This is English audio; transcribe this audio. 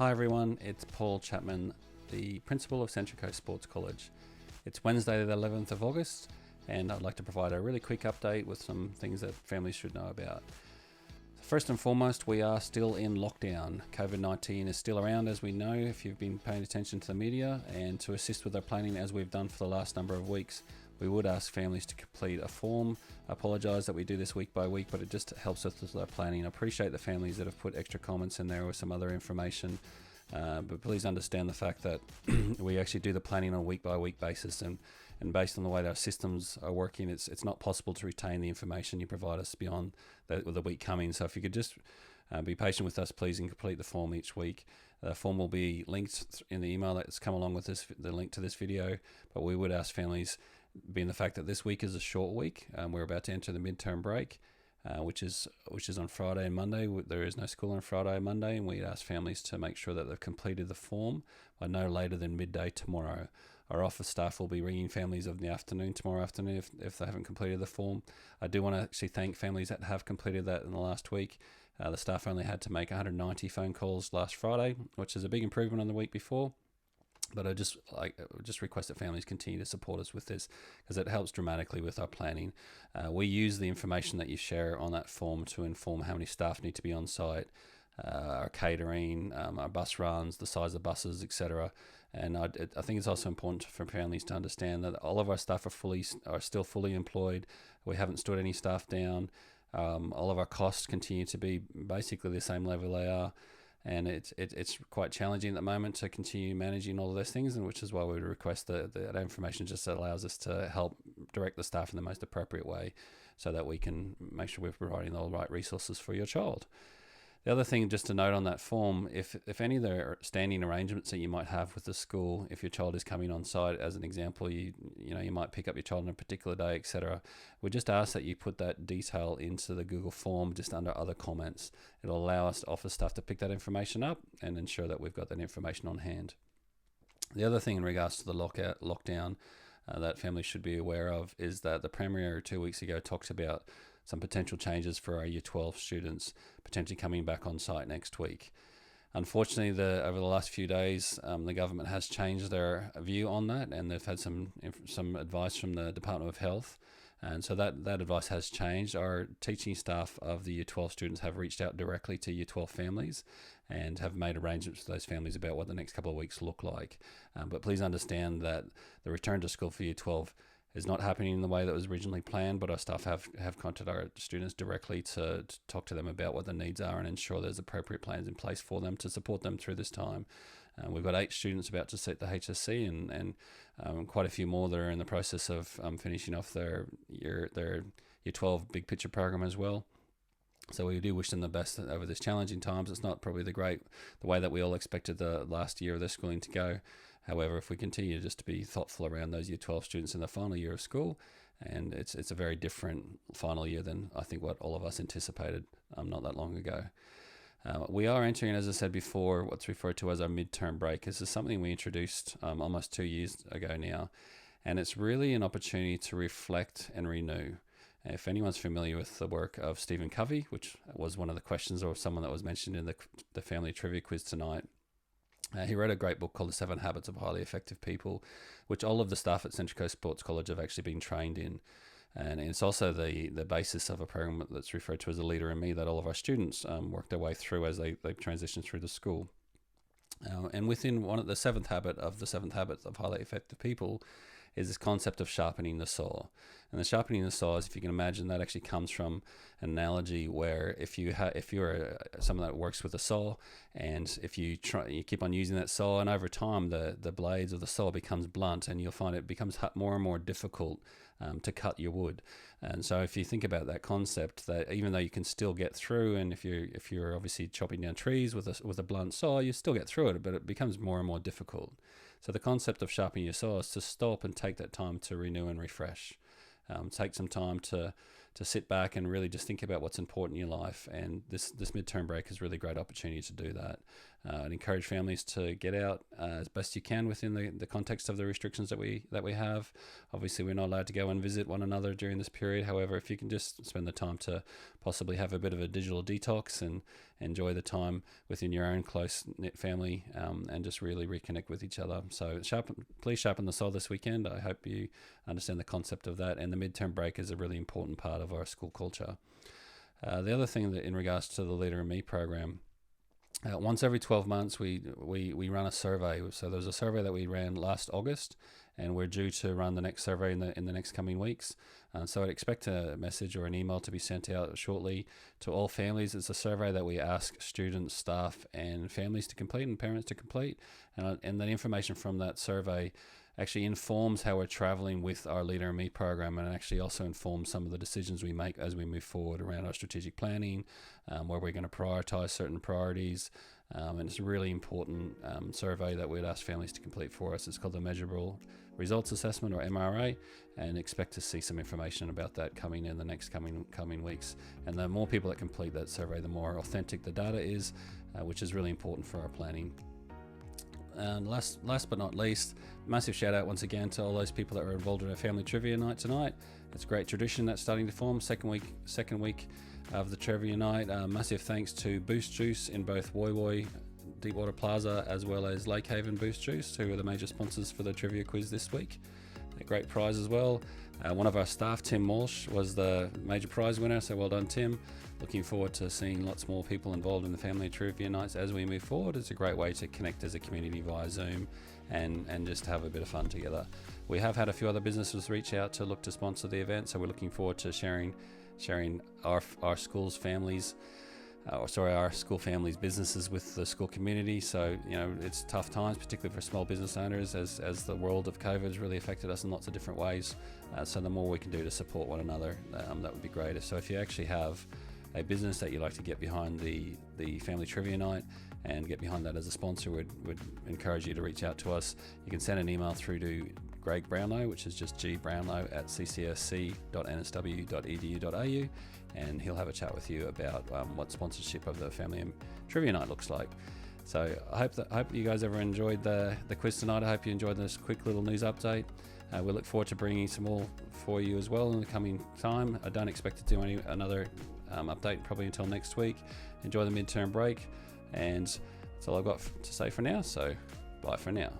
Hi everyone, it's Paul Chapman, the Principal of Central Coast Sports College. It's Wednesday the 11th of August, and I'd like to provide a really quick update with some things that families should know about. First and foremost, we are still in lockdown. COVID-19 is still around, as we know, if you've been paying attention to the media, and to assist with our planning as we've done for the last number of weeks, we would ask families to complete a form. I apologise that we do this week by week, but it just helps us with our planning. I appreciate the families that have put extra comments in there with some other information, but please understand the fact that we actually do the planning on a week by week basis, and based on the way that our systems are working, it's not possible to retain the information you provide us beyond the week coming. So if you could just be patient with us, please, and complete the form each week. The form will be linked in the email that's come along with the link to this video, but we would ask families, being the fact that this week is a short week, we're about to enter the midterm break, which is on Friday and Monday. There is no school on Friday and Monday, and we ask families to make sure that they've completed the form by no later than midday tomorrow. Our office staff will be ringing families of the afternoon tomorrow afternoon if they haven't completed the form. I do want to actually thank families that have completed that in the last week. The staff only had to make 190 phone calls last Friday, which is a big improvement on the week before. But I just request that families continue to support us with this, because it helps dramatically with our planning. We use the information that you share on that form to inform how many staff need to be on site, our catering, our bus runs, the size of buses, etc. And I think it's also important for families to understand that all of our staff are still fully employed. We haven't stood any staff down. All of our costs continue to be basically the same level they are. And it's quite challenging at the moment to continue managing all of those things, and which is why we would request that information just allows us to help direct the staff in the most appropriate way, so that we can make sure we're providing all the right resources for your child. The other thing just to note on that form, if any of the standing arrangements that you might have with the school, if your child is coming on site, as an example, you might pick up your child on a particular day, etc. We just ask that you put that detail into the Google form just under other comments. It'll allow us office staff to pick that information up and ensure that we've got that information on hand. The other thing in regards to the lockdown that families should be aware of is that the Premier 2 weeks ago talked about some potential changes for our Year 12 students potentially coming back on site next week. Unfortunately, over the last few days, the government has changed their view on that, and they've had some advice from the Department of Health, and so that advice has changed. Our teaching staff of the Year 12 students have reached out directly to Year 12 families and have made arrangements with those families about what the next couple of weeks look like. But please understand that the return to school for Year 12 is not happening in the way that was originally planned, but our staff have contacted our students directly to talk to them about what the needs are and ensure there's appropriate plans in place for them to support them through this time. We've got 8 students about to sit the HSC, and quite a few more that are in the process of finishing off their Year 12 big picture program as well. So we do wish them the best over this challenging times. It's not probably the way that we all expected the last year of their schooling to go. However, if we continue just to be thoughtful around those Year 12 students in the final year of school, and it's a very different final year than I think what all of us anticipated not that long ago. We are entering, as I said before, what's referred to as our midterm break. This is something we introduced almost 2 years ago now, and it's really an opportunity to reflect and renew. If anyone's familiar with the work of Stephen Covey, which was one of the questions or someone that was mentioned in the family trivia quiz tonight, he wrote a great book called The 7 Habits of Highly Effective People, which all of the staff at Central Coast Sports College have actually been trained in. And it's also the basis of a program that's referred to as a Leader in Me that all of our students work their way through as they transition through the school. And within the seventh habit of the 7 Habits of Highly Effective People is this concept of sharpening the saw. And the sharpening the saw, is, if you can imagine, that actually comes from an analogy where if you're someone that works with a saw, and if you keep on using that saw, and over time the blades of the saw becomes blunt, and you'll find it becomes more and more difficult to cut your wood. And so if you think about that concept, that even though you can still get through, and if you're obviously chopping down trees with a blunt saw, you still get through it, but it becomes more and more difficult. So the concept of sharpening your saw is to stop and take that time to renew and refresh. Take some time to sit back and really just think about what's important in your life. And this midterm break is a really great opportunity to do that. I'd encourage families to get out as best you can within the context of the restrictions that we have. Obviously, we're not allowed to go and visit one another during this period. However, if you can just spend the time to possibly have a bit of a digital detox and enjoy the time within your own close-knit family, and just really reconnect with each other. So please sharpen the saw this weekend. I hope you understand the concept of that. And the midterm break is a really important part of our school culture. The other thing that in regards to the Leader in Me program, once every 12 months, we run a survey. So there was a survey that we ran last August, and we're due to run the next survey in the next coming weeks. So I'd expect a message or an email to be sent out shortly to all families. It's a survey that we ask students, staff, and families to complete, and parents to complete. And the information from that survey actually informs how we're traveling with our Leader in Me program, and actually also informs some of the decisions we make as we move forward around our strategic planning, where we're going to prioritize certain priorities. And it's a really important survey that we'd ask families to complete for us. It's called the Measurable Results Assessment, or MRA, and expect to see some information about that coming in the next coming weeks. And the more people that complete that survey, the more authentic the data is, which is really important for our planning. And last but not least, massive shout out once again to all those people that were involved in our family trivia night tonight. It's a great tradition that's starting to form. Second week of the trivia night. Massive thanks to Boost Juice in both Woy Woy Deepwater Plaza as well as Lake Haven Boost Juice, who are the major sponsors for the trivia quiz this week. A great prize as well. One of our staff, Tim Walsh, was the major prize winner, so well done, Tim. Looking forward to seeing lots more people involved in the family trivia nights as we move forward. It's a great way to connect as a community via Zoom and just have a bit of fun together. We have had a few other businesses reach out to look to sponsor the event, so we're looking forward to sharing our school's families. Our school families' businesses with the school community. So, it's tough times, particularly for small business owners, as the world of COVID has really affected us in lots of different ways. So the more we can do to support one another, that would be great. So if you actually have a business that you'd like to get behind the family trivia night and get behind that as a sponsor, would encourage you to reach out to us. You can send an email through to Greg Brownlow, which is just gBrownlow@ccsc.nsw.edu.au, and he'll have a chat with you about what sponsorship of the family trivia night looks like. So I hope you guys ever enjoyed the quiz tonight. I hope you enjoyed this quick little news update. We look forward to bringing some more for you as well in the coming time. I don't expect to do another update probably until next week. Enjoy the midterm break, and that's all I've got to say for now. So bye for now.